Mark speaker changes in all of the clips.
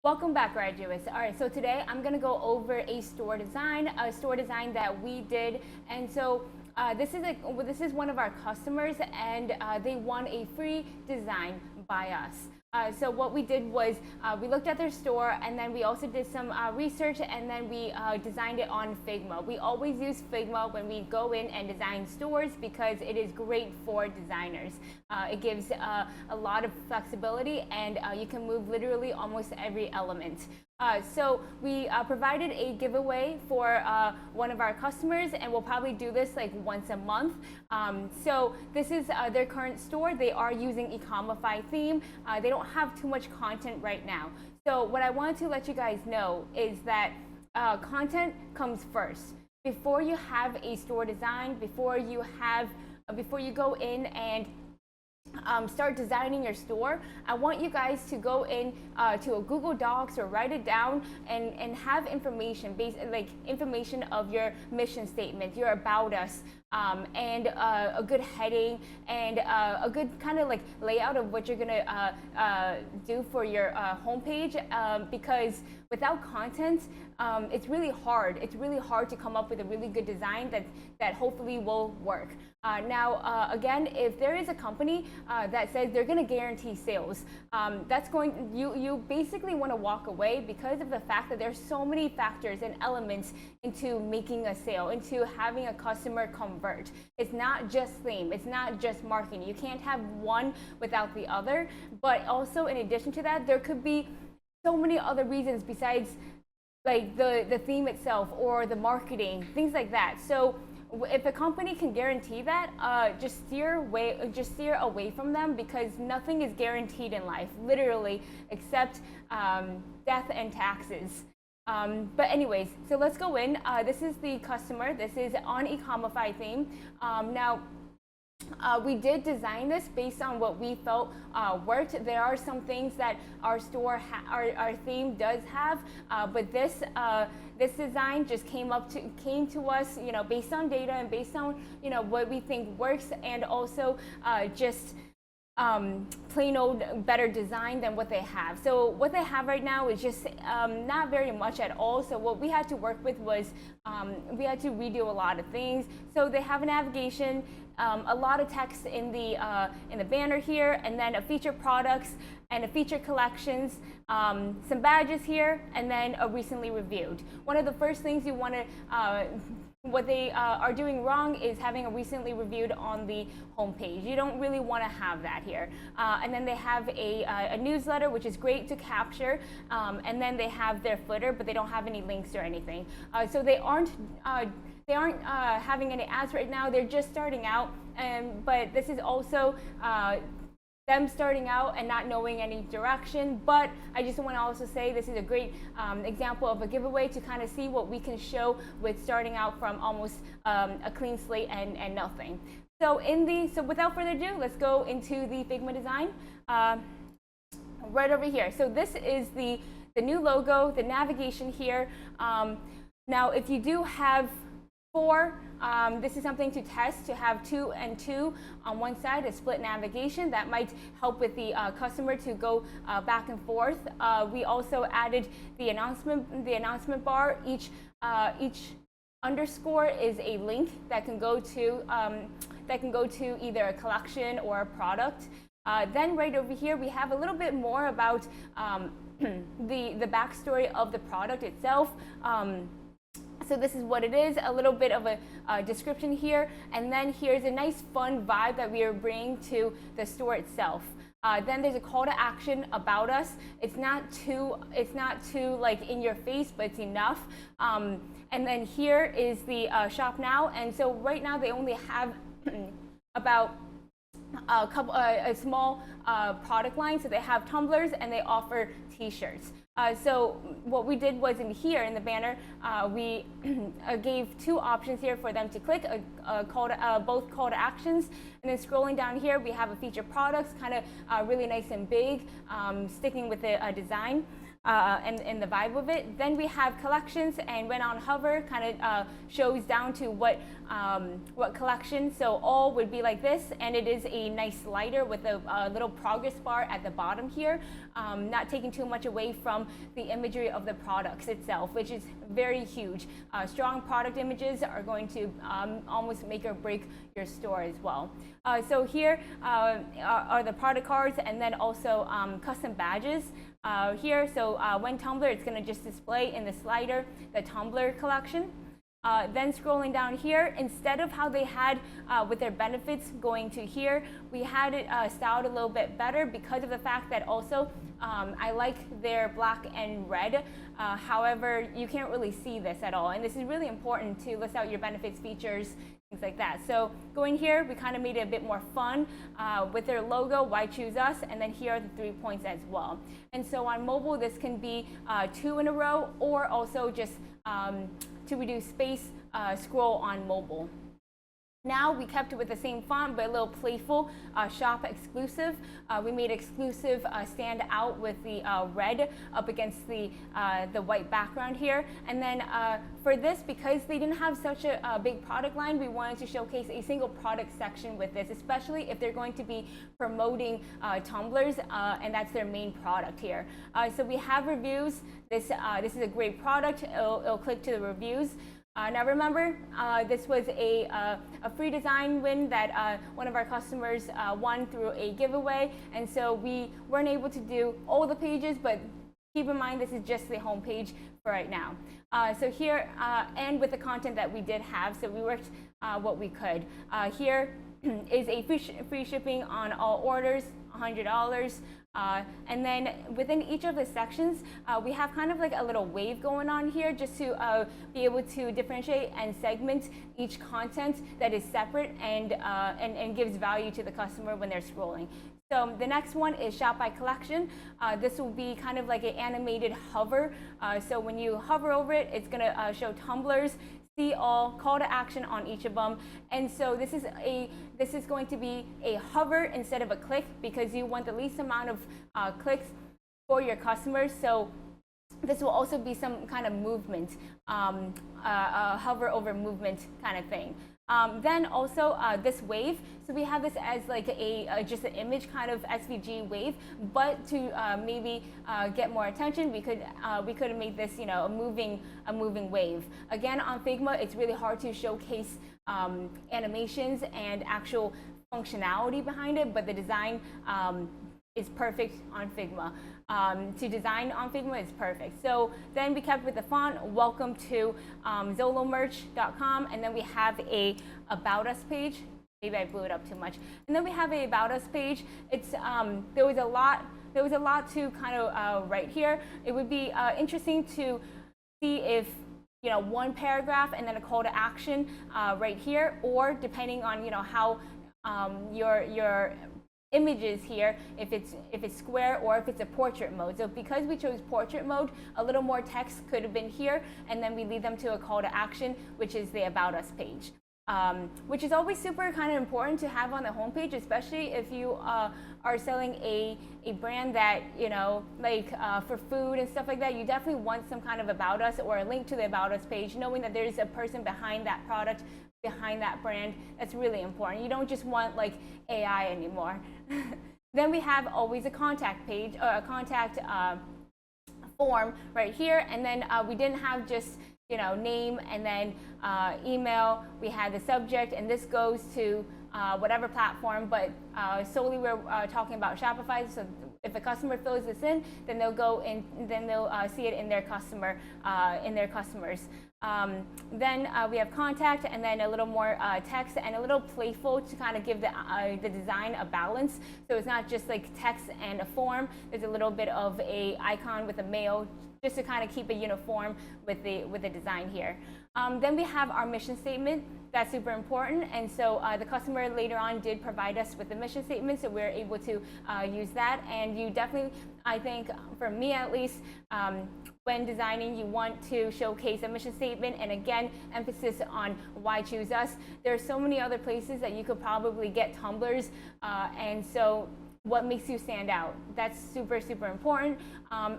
Speaker 1: Welcome back, graduates. All right, so today I'm gonna go over a store design that we did, and so this is one of our customers, and they won a free design by us. So what we did was we looked at their store, and then we also did some research, and then we designed it on Figma. We always use Figma when we go in and design stores because it is great for designers. It gives a lot of flexibility, and you can move literally almost every element. So we provided a giveaway for one of our customers, and we'll probably do this like once a month. So this is their current store. They are using Ecomify Theme. They don't have too much content right now. So what I wanted to let you guys know is that content comes first. Before you have a store design, before you go in and start designing your store, I want you guys to go in to a Google Docs or write it down and have information, information of your mission statement, your about us, and a good heading and a good kind of like layout of what you're gonna do for your homepage, because without content, it's really hard. It's really hard to come up with a really good design that hopefully will work. Now, again, if there is a company that says they're going to guarantee sales, you basically want to walk away because of the fact that there's so many factors and elements into making a sale, into having a customer convert. It's not just theme, it's not just marketing. You can't have one without the other. But also, in addition to that, there could be so many other reasons besides like the theme itself or the marketing, things like that. So if a company can guarantee that, just steer away from them, because nothing is guaranteed in life, literally, except death and taxes. But anyways, so let's go in. This is the customer. This is on Ecomify Theme. Now, we did design this based on what we felt worked. There are some things that our theme does have, but this design just came to us, based on data and based on what we think works, and also just plain old better design than what they have. So what they have right now is just not very much at all. So what we had to work with was we had to redo a lot of things. So they have a navigation, a lot of text in the banner here, and then a feature products and a feature collections, some badges here, and then a recently reviewed. One of the first things you want to what they are doing wrong is having a recently reviewed on the homepage. You don't really want to have that here. And then they have a newsletter, which is great to capture. And then they have their footer, but they don't have any links or anything. So they aren't having any ads right now. They're just starting out. But this is also them starting out and not knowing any direction. But I just want to also say this is a great example of a giveaway to kind of see what we can show with starting out from almost a clean slate and nothing. So without further ado, let's go into the Figma design right over here. So this is the new logo, the navigation here. Now, if you do have 4, this is something to test, to have 2 and 2 on one side, a split navigation. That might help with the customer to go back and forth. We also added the announcement bar. Each underscore is a link that can go to either a collection or a product. Then right over here, we have a little bit more about the backstory of the product itself. So this is what it is, a little bit of a description here, and then here's a nice fun vibe that we are bringing to the store itself. Then there's a call to action about us. It's not too like in your face, but it's enough. And then here is the shop now, and so right now they only have about a small product line. So they have tumblers and they offer t-shirts. So what we did was in here in the banner, we gave 2 options here for them to click, both call to actions, and then scrolling down here we have a feature products, kind of really nice and big, sticking with the design. and the vibe of it. Then we have collections, and when on hover, kind of shows down to what collection. So all would be like this, and it is a nice slider with a little progress bar at the bottom here, not taking too much away from the imagery of the products itself, which is very huge. Strong product images are going to almost make or break your store as well. So here are the product cards, and then also custom badges here. So when Tumblr, it's going to just display in the slider the Tumblr collection. Then scrolling down here, instead of how they had with their benefits going to here, we had it styled a little bit better because of the fact that also I like their black and red. However, you can't really see this at all, and this is really important to list out your benefits, features, things like that. So going here, we kind of made it a bit more fun with their logo, why choose us, and then here are the 3 points as well. And so on mobile, this can be 2 in a row, or also just to reduce space, scroll on mobile. Now we kept it with the same font, but a little playful, shop exclusive. We made exclusive stand out with the red up against the white background here. And then for this, because they didn't have such a big product line, we wanted to showcase a single product section with this, especially if they're going to be promoting tumblers, and that's their main product here. So we have reviews. This is a great product. It'll click to the reviews. Now remember, this was a free design win that one of our customers won through a giveaway, and so we weren't able to do all the pages, but keep in mind this is just the home page for right now. So here, and with the content that we did have, so we worked what we could. Here is a free shipping on all orders, $100. And then within each of the sections, we have kind of like a little wave going on here just to be able to differentiate and segment each content that is separate and gives value to the customer when they're scrolling. So the next one is Shop by Collection. This will be kind of like an animated hover. So when you hover over it, it's going to show tumblers, see all, call to action on each of them. And so this is going to be a hover instead of a click, because you want the least amount of clicks for your customers. So this will also be some kind of movement, hover over movement kind of thing. Then also this wave, so we have this as like just an image kind of SVG wave, but to maybe get more attention, we could have made this, you know, a moving wave. Again, on Figma, it's really hard to showcase animations and actual functionality behind it, but the design is perfect on Figma. To design on Figma is perfect. So then we kept with the font, welcome to zolomerch.com, and then we have a About Us page. Maybe I blew it up too much. And then we have a About Us page. It's there was a lot to kind of write here. It would be interesting to see if, you know, one paragraph and then a call to action right here, or depending on, you know, how your images here, if it's square or if it's a portrait mode. So because we chose portrait mode, a little more text could have been here, and then we lead them to a call to action, which is the About Us page, which is always super kind of important to have on the homepage, especially if you are selling a brand that, you know, like for food and stuff like that. You definitely want some kind of About Us or a link to the About Us page, knowing that there's a person behind that product, behind that brand. That's really important. You don't just want like AI anymore. Then we have always a contact page, or a contact form right here, and then we didn't have just, you know, name and then email. We had the subject, and this goes to whatever platform, but solely we're talking about Shopify. So if a customer fills this in, then they'll go in, then they'll see it in their customers. Then we have contact, and then a little more text and a little playful to kind of give the design a balance. So it's not just like text and a form. There's a little bit of a icon with a mail, just to kind of keep it uniform with the design here. Then we have our mission statement. That's super important, and so the customer later on did provide us with the mission statement, so we're able to use that. And you definitely, I think, for me at least, when designing, you want to showcase a mission statement, and again, emphasis on why choose us. There are so many other places that you could probably get tumblers, and so what makes you stand out. That's super, super important.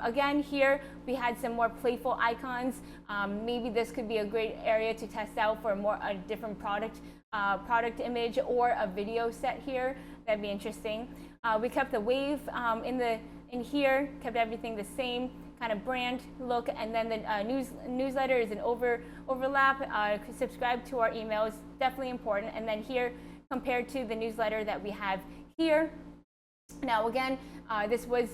Speaker 1: Again, here we had some more playful icons. Maybe this could be a great area to test out for a different product image or a video set here. That'd be interesting. We kept the wave in here, kept everything the same kind of brand look, and then the newsletter is an overlap. Subscribe to our emails, definitely important. And then here, compared to the newsletter that we have here. Now again, this was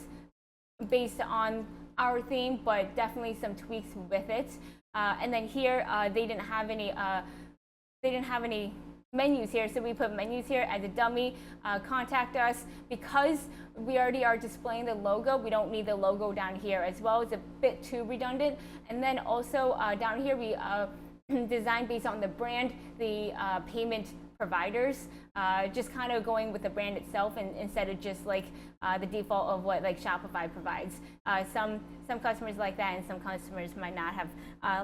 Speaker 1: based on our theme, but definitely some tweaks with it. And then here, they didn't have any menus here, so we put menus here as a dummy. Contact us. Because we already are displaying the logo, we don't need the logo down here as well. It's a bit too redundant. And then also down here, we designed based on the brand, the payment providers, just kind of going with the brand itself, and instead of just like the default of what like Shopify provides. Some customers like that, and some customers might not have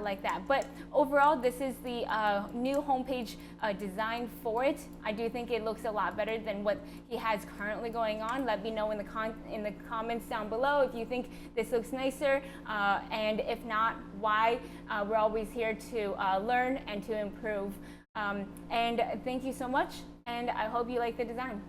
Speaker 1: like that. But overall, this is the new homepage design for it. I do think it looks a lot better than what he has currently going on. Let me know in the comments down below if you think this looks nicer, and if not, why. We're always here to learn and to improve. And thank you so much, and I hope you like the design.